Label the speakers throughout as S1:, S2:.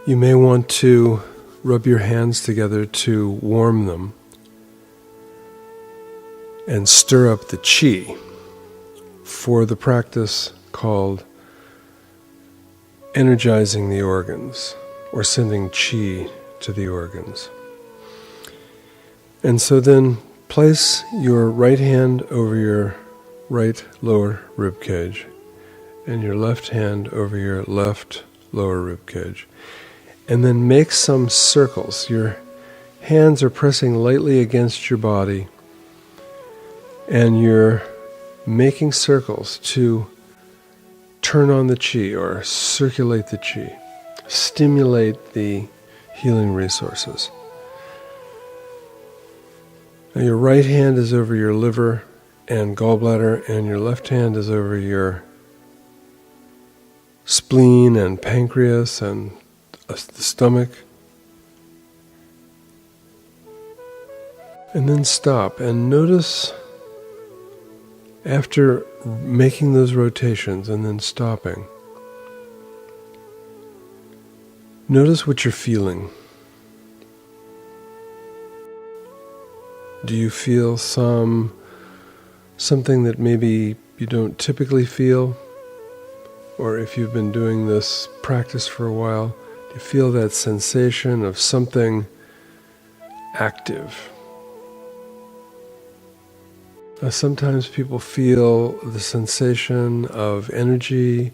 S1: You may want to rub your hands together to warm them and stir up the chi for the practice called energizing the organs, or sending chi to the organs. And so then place your right hand over your right lower rib cage and your left hand over your left lower rib cage. And then make some circles. Your hands are pressing lightly against your body, and you're making circles to turn on the chi or circulate the chi, stimulate the healing resources. Now your right hand is over your liver and gallbladder, and your left hand is over your spleen and pancreas and the stomach. And then stop and notice, after making those rotations and then stopping, notice what you're feeling. Do you feel something that maybe you don't typically feel? Or if you've been doing this practice for a while, do you feel that sensation of something active? Sometimes people feel the sensation of energy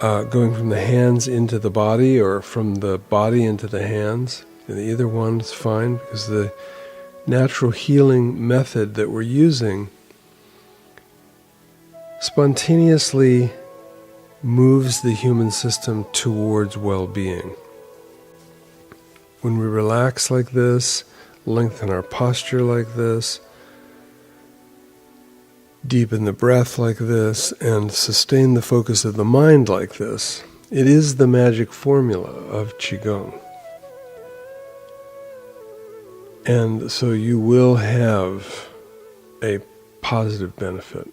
S1: going from the hands into the body, or from the body into the hands. And either one is fine, because the natural healing method that we're using spontaneously moves the human system towards well-being. When we relax like this, lengthen our posture like this, deepen the breath like this, and sustain the focus of the mind like this, it is the magic formula of Qigong. And so you will have a positive benefit.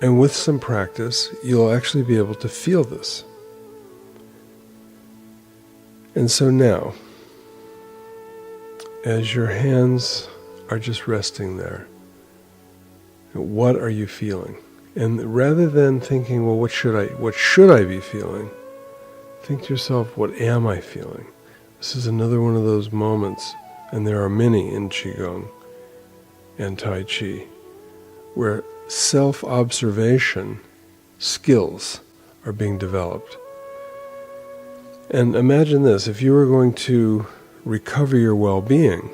S1: And with some practice, you'll actually be able to feel this. And so now, as your hands are just resting there, what are you feeling? And rather than thinking, well, what should I be feeling? Think to yourself, what am I feeling? This is another one of those moments, and there are many in Qigong and Tai Chi, where self-observation skills are being developed. And imagine this, if you were going to recover your well-being,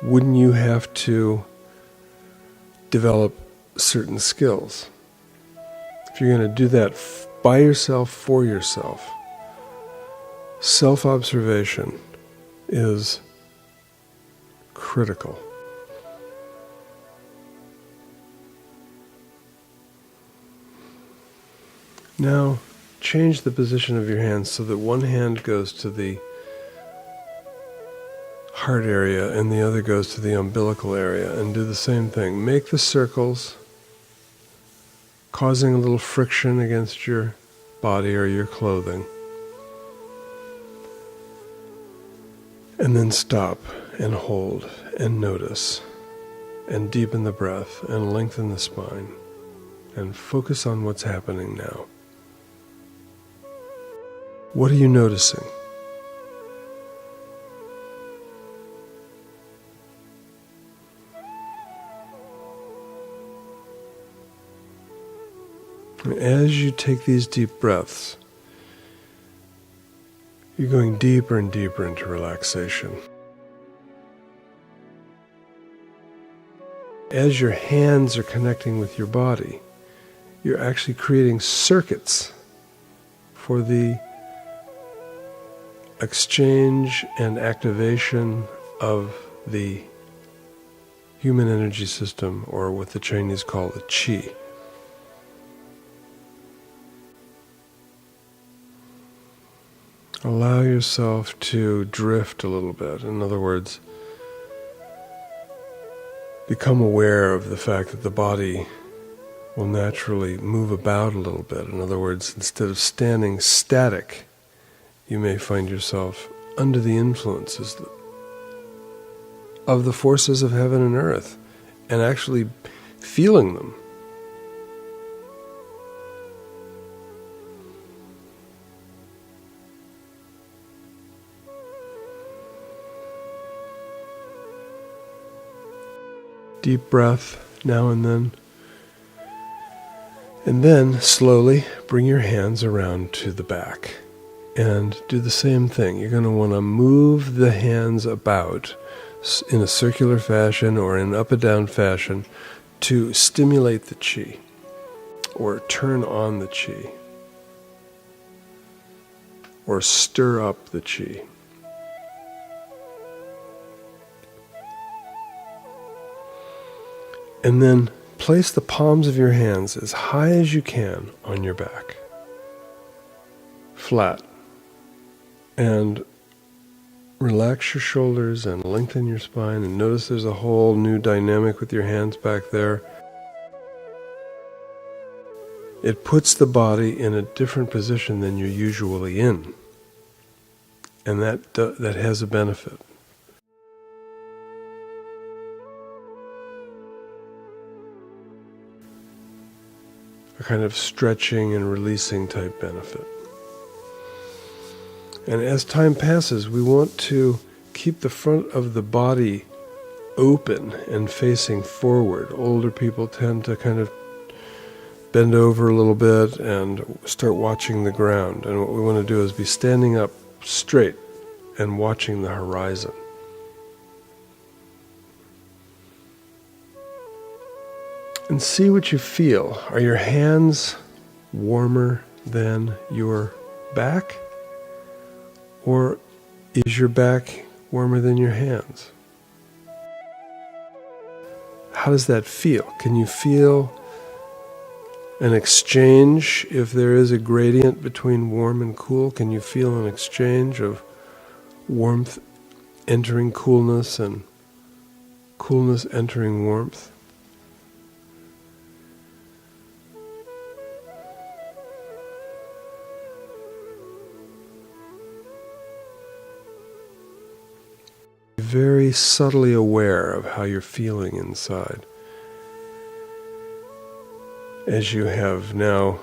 S1: wouldn't you have to develop certain skills? If you're going to do that by yourself, for yourself, self-observation is critical. Now, change the position of your hands so that one hand goes to the heart area and the other goes to the umbilical area, and do the same thing. Make the circles, causing a little friction against your body or your clothing. And then stop and hold and notice and deepen the breath and lengthen the spine and focus on what's happening now. What are you noticing? As you take these deep breaths, you're going deeper and deeper into relaxation. As your hands are connecting with your body, you're actually creating circuits for the exchange and activation of the human energy system, or what the Chinese call the qi. Allow yourself to drift a little bit. In other words, become aware of the fact that the body will naturally move about a little bit. In other words, instead of standing static, you may find yourself under the influences of the forces of heaven and earth, and actually feeling them. Deep breath now and then. And then slowly bring your hands around to the back and do the same thing. You're going to want to move the hands about in a circular fashion or in an up and down fashion to stimulate the chi or turn on the chi or stir up the chi. And then place the palms of your hands as high as you can on your back, flat, and relax your shoulders and lengthen your spine, and notice there's a whole new dynamic with your hands back there. It puts the body in a different position than you're usually in, and that has a benefit. A kind of stretching and releasing type benefit. And as time passes, we want to keep the front of the body open and facing forward. Older people tend to kind of bend over a little bit and start watching the ground. And what we want to do is be standing up straight and watching the horizon. And see what you feel. Are your hands warmer than your back? Or is your back warmer than your hands? How does that feel? Can you feel an exchange if there is a gradient between warm and cool? Can you feel an exchange of warmth entering coolness and coolness entering warmth? Very subtly aware of how you're feeling inside. As you have now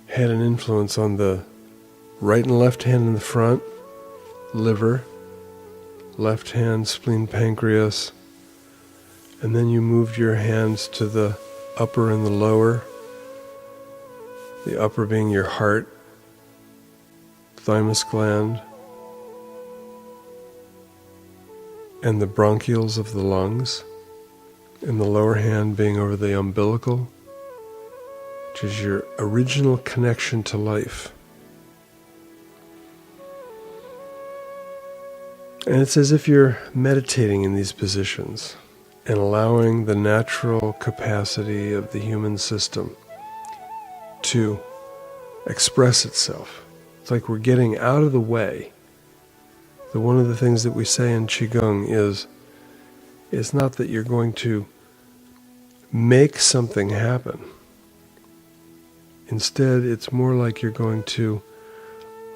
S1: had an influence on the right and left hand in the front, liver, left hand, spleen, pancreas, and then you moved your hands to the upper and the lower, the upper being your heart, thymus gland, and the bronchioles of the lungs, and the lower hand being over the umbilical, which is your original connection to life. And it's as if you're meditating in these positions and allowing the natural capacity of the human system to express itself. It's like we're getting out of the way. So one of the things that we say in Qigong is, it's not that you're going to make something happen. Instead, it's more like you're going to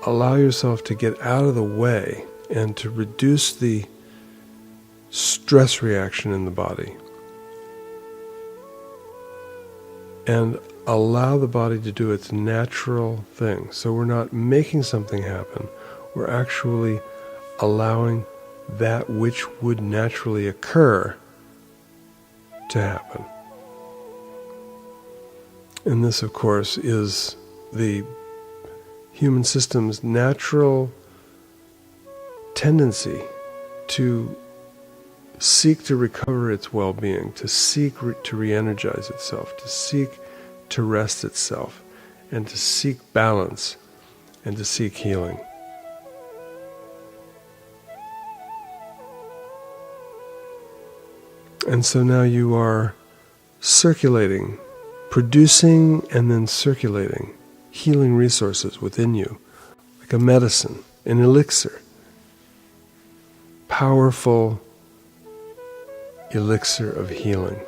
S1: allow yourself to get out of the way and to reduce the stress reaction in the body. And allow the body to do its natural thing. So we're not making something happen, we're actually allowing that which would naturally occur to happen. And this, of course, is the human system's natural tendency to seek to recover its well-being, to seek to re-energize itself, to seek to rest itself, and to seek balance, and to seek healing. And so now you are circulating, producing and then circulating healing resources within you, like a medicine, an elixir, powerful elixir of healing.